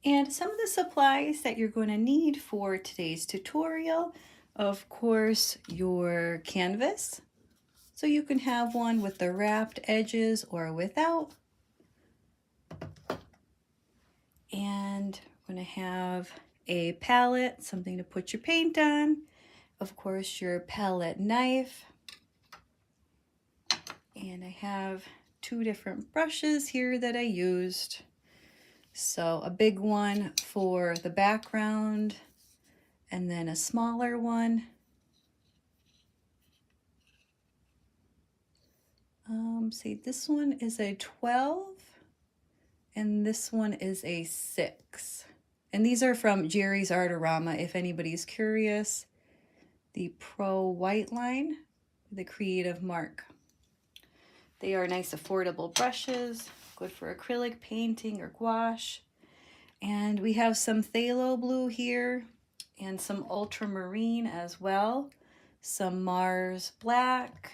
And some of the supplies that you're going to need for today's tutorial, of course, your canvas. So you can have one with the wrapped edges or without. And we're going to have a palette, something to put your paint on. Of course, your palette knife. And I have two different brushes here that I used. So a big one for the background and then a smaller one. See, this one is a 12 and this one is a 6. And these are from Jerry's Artorama if anybody's curious. The Pro White line, the Creative Mark. They are nice affordable brushes, good for acrylic painting or gouache. And we have some phthalo blue here and some ultramarine as well. Some Mars black.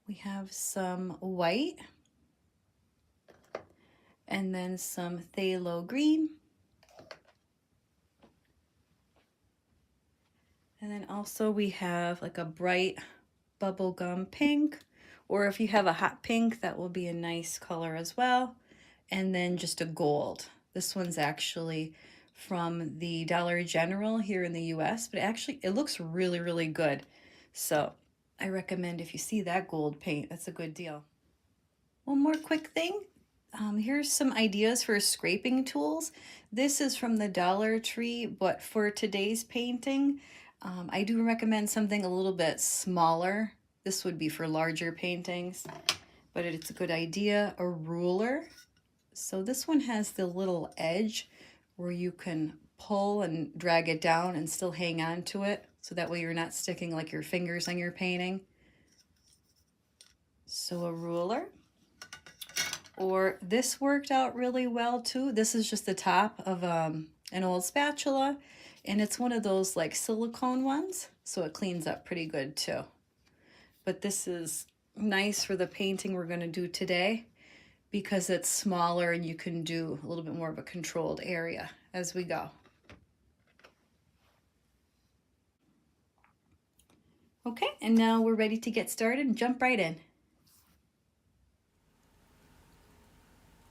We have some white. And then some phthalo green. And then also we have like a bright bubblegum pink, or if you have a hot pink, that will be a nice color as well. And then just a gold. This one's actually from the Dollar General here in the US, but it looks really, really good. So I recommend if you see that gold paint, that's a good deal. One more quick thing. Here's some ideas for scraping tools. This is from the Dollar Tree, but for today's painting, I do recommend something a little bit smaller. This would be for larger paintings, but it's a good idea. A ruler. So this one has the little edge where you can pull and drag it down and still hang on to it. So that way you're not sticking like your fingers on your painting. So a ruler. Or this worked out really well too. This is just the top of an old spatula. And it's one of those like silicone ones. So it cleans up pretty good too. But this is nice for the painting we're going to do today because it's smaller and you can do a little bit more of a controlled area as we go. Okay, and now we're ready to get started and jump right in.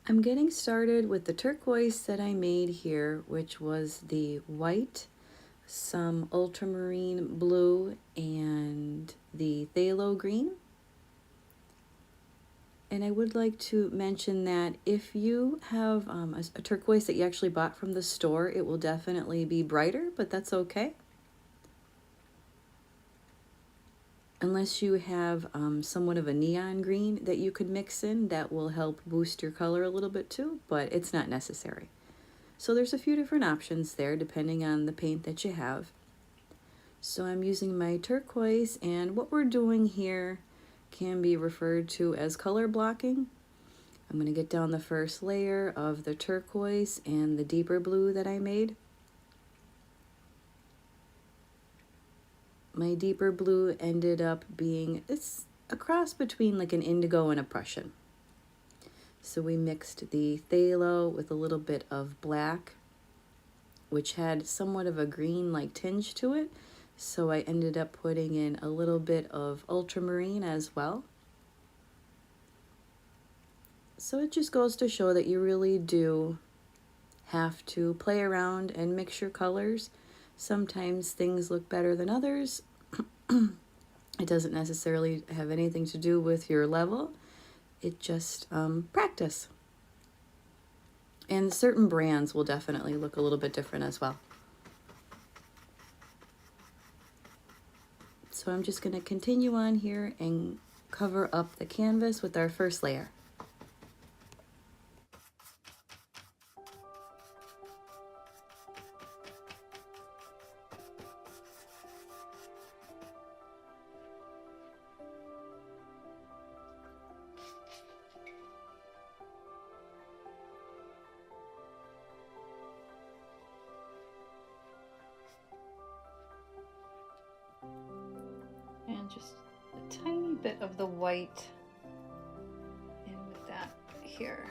I'm getting started with the turquoise that I made here, which was the white, some ultramarine blue, and the phthalo green. And I would like to mention that if you have a turquoise that you actually bought from the store, it will definitely be brighter, but that's okay. Unless you have somewhat of a neon green that you could mix in, that will help boost your color a little bit too, but it's not necessary. So there's a few different options there depending on the paint that you have. So I'm using my turquoise, and what we're doing here can be referred to as color blocking. I'm going to get down the first layer of the turquoise and the deeper blue that I made. My deeper blue ended up being, it's a cross between like an indigo and a Prussian. So we mixed the phthalo with a little bit of black, which had somewhat of a green-like tinge to it. So I ended up putting in a little bit of ultramarine as well. So it just goes to show that you really do have to play around and mix your colors. Sometimes things look better than others. It doesn't necessarily have anything to do with your level. It just practice. And certain brands will definitely look a little bit different as well. So I'm just going to continue on here and cover up the canvas with our first layer. And just tiny bit of the white in with that here.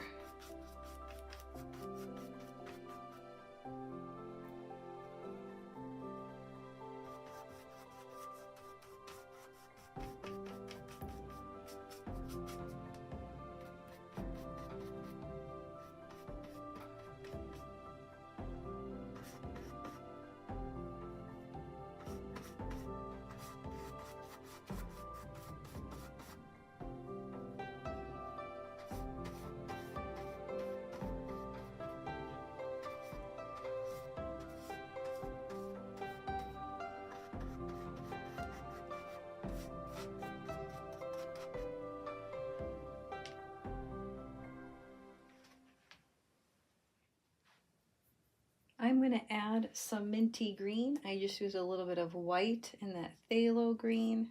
I'm going to add some minty green. I just use a little bit of white and that phthalo green,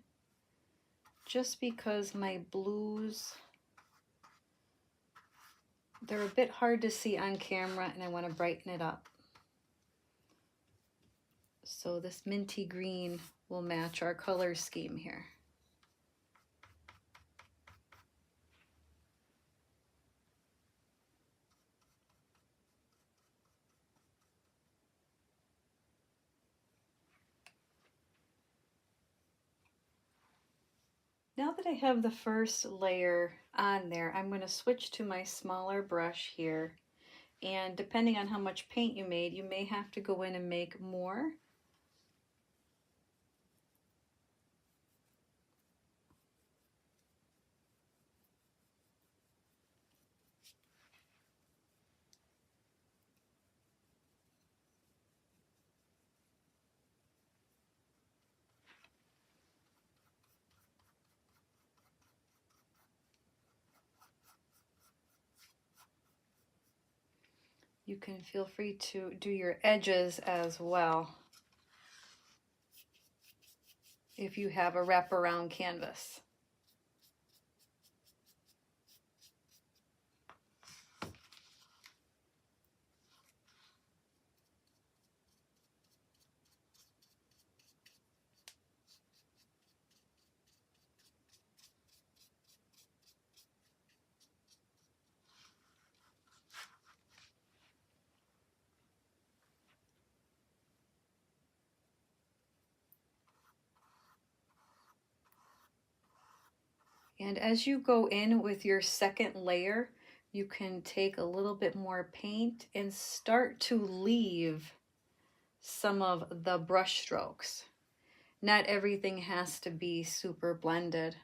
just because my blues, they're a bit hard to see on camera and I want to brighten it up. So this minty green will match our color scheme here. Now that I have the first layer on there, I'm going to switch to my smaller brush here. And depending on how much paint you made, you may have to go in and make more. You can feel free to do your edges as well if you have a wraparound canvas. And as you go in with your second layer, you can take a little bit more paint and start to leave some of the brush strokes. Not everything has to be super blended.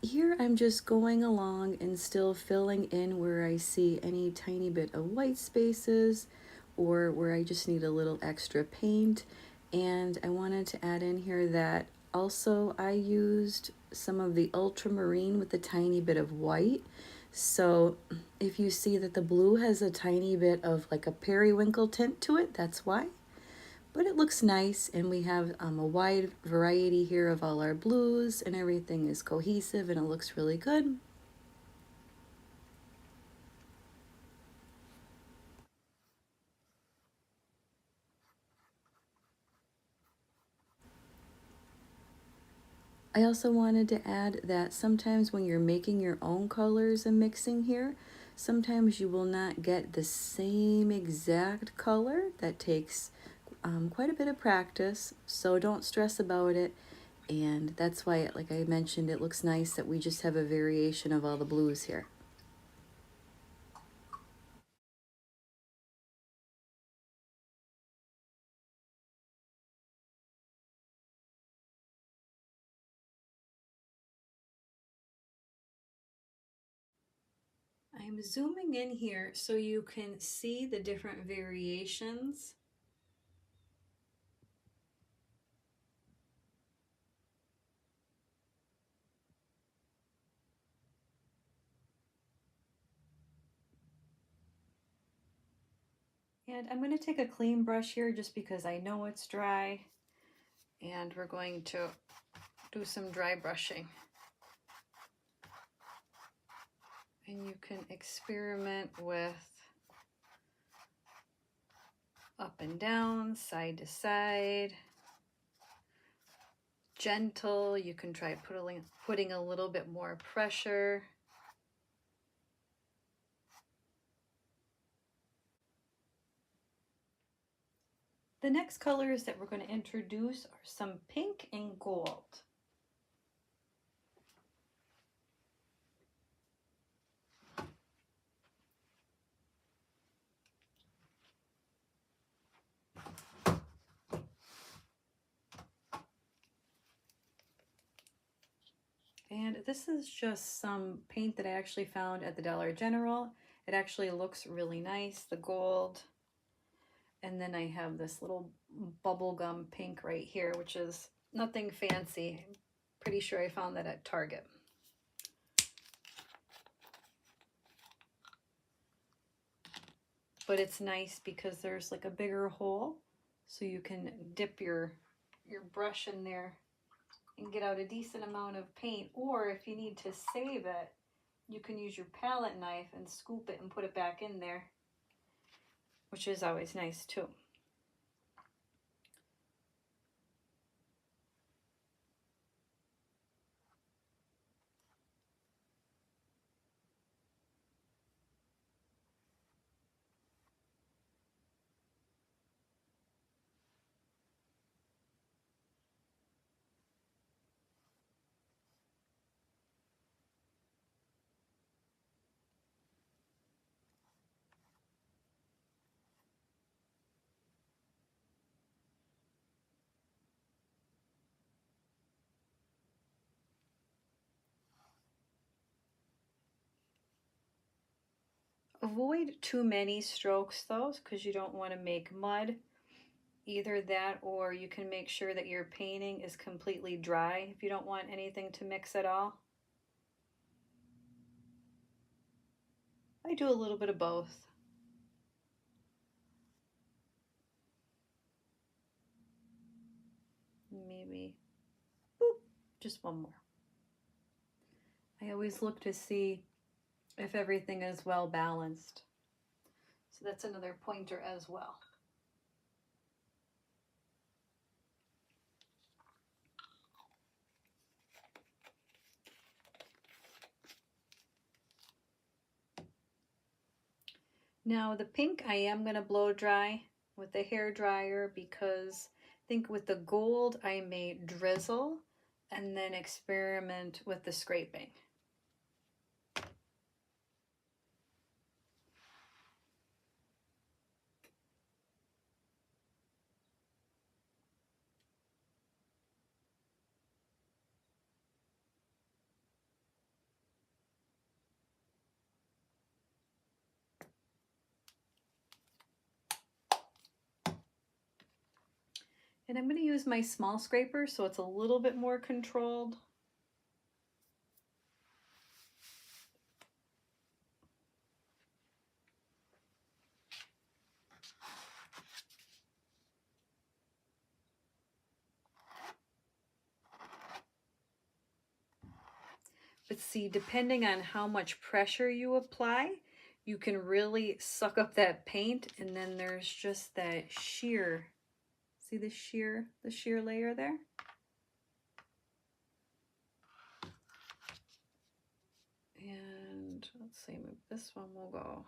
Here I'm just going along and still filling in where I see any tiny bit of white spaces or where I just need a little extra paint. And I wanted to add in here that also I used some of the ultramarine with a tiny bit of white. So if you see that the blue has a tiny bit of like a periwinkle tint to it, that's why. But it looks nice, and we have a wide variety here of all our blues, and everything is cohesive and it looks really good. I also wanted to add that sometimes when you're making your own colors and mixing here, sometimes you will not get the same exact color. That takes quite a bit of practice, so don't stress about it. And that's why, like I mentioned, it looks nice that we just have a variation of all the blues here. I'm zooming in here so you can see the different variations. And I'm going to take a clean brush here just because I know it's dry. And we're going to do some dry brushing. And you can experiment with up and down, side to side, gentle. You can try putting a little bit more pressure. The next colors that we're going to introduce are some pink and gold. And this is just some paint that I actually found at the Dollar General. It actually looks really nice, the gold. And then I have this little bubblegum pink right here, which is nothing fancy. I'm pretty sure I found that at Target. But it's nice because there's like a bigger hole, so you can dip your brush in there and get out a decent amount of paint. Or if you need to save it, you can use your palette knife and scoop it and put it back in there, which is always nice too. Avoid too many strokes though, because you don't want to make mud. Either that, or you can make sure that your painting is completely dry if you don't want anything to mix at all. I do a little bit of both. Maybe, boop, just one more. I always look to see if everything is well balanced. So that's another pointer as well. Now the pink I am going to blow dry with the hair dryer because I think with the gold I may drizzle and then experiment with the scraping. And I'm going to use my small scraper so it's a little bit more controlled. see, depending on how much pressure you apply, you can really suck up that paint, and then there's just that sheer, see the sheer layer there? And let's see, this one will go.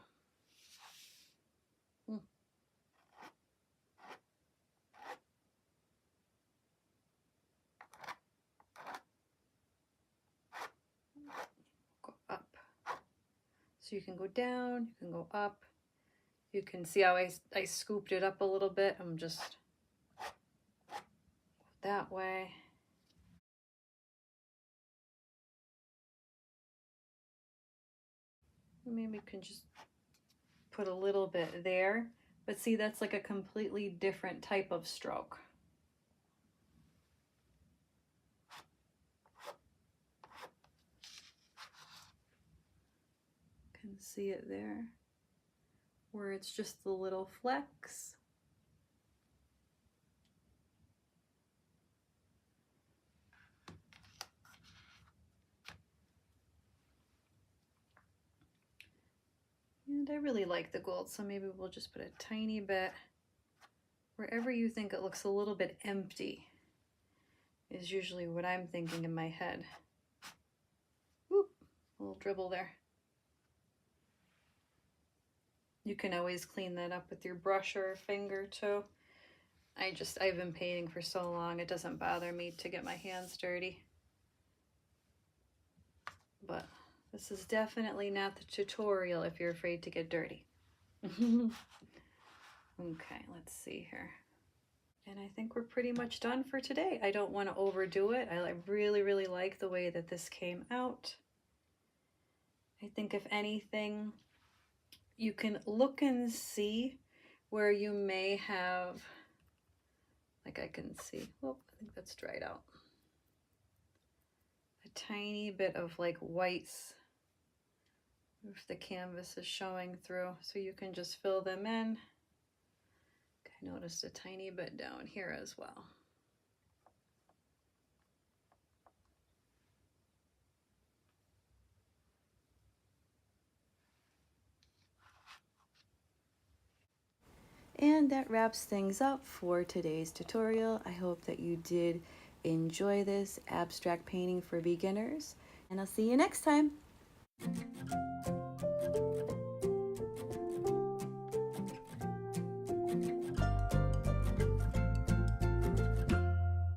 Go up. So you can go down, you can go up. You can see how I scooped it up a little bit. I'm just that way. Maybe we can just put a little bit there. But see, that's like a completely different type of stroke. Can see it there, where it's just the little flecks. And I really like the gold, so maybe we'll just put a tiny bit wherever you think it looks a little bit empty is usually what I'm thinking in my head. Whoop, a little dribble there. You can always clean that up with your brush or finger too. I've been painting for so long, it doesn't bother me to get my hands dirty. But this is definitely not the tutorial if you're afraid to get dirty. Okay, let's see here. And I think we're pretty much done for today. I don't want to overdo it. I really, really like the way that this came out. I think if anything, you can look and see where you may have, like I can see, oh, I think that's dried out. A tiny bit of like whites if the canvas is showing through, so you can just fill them in. I noticed a tiny bit down here as well. And that wraps things up for today's tutorial. I hope that you did enjoy this abstract painting for beginners, and I'll see you next time.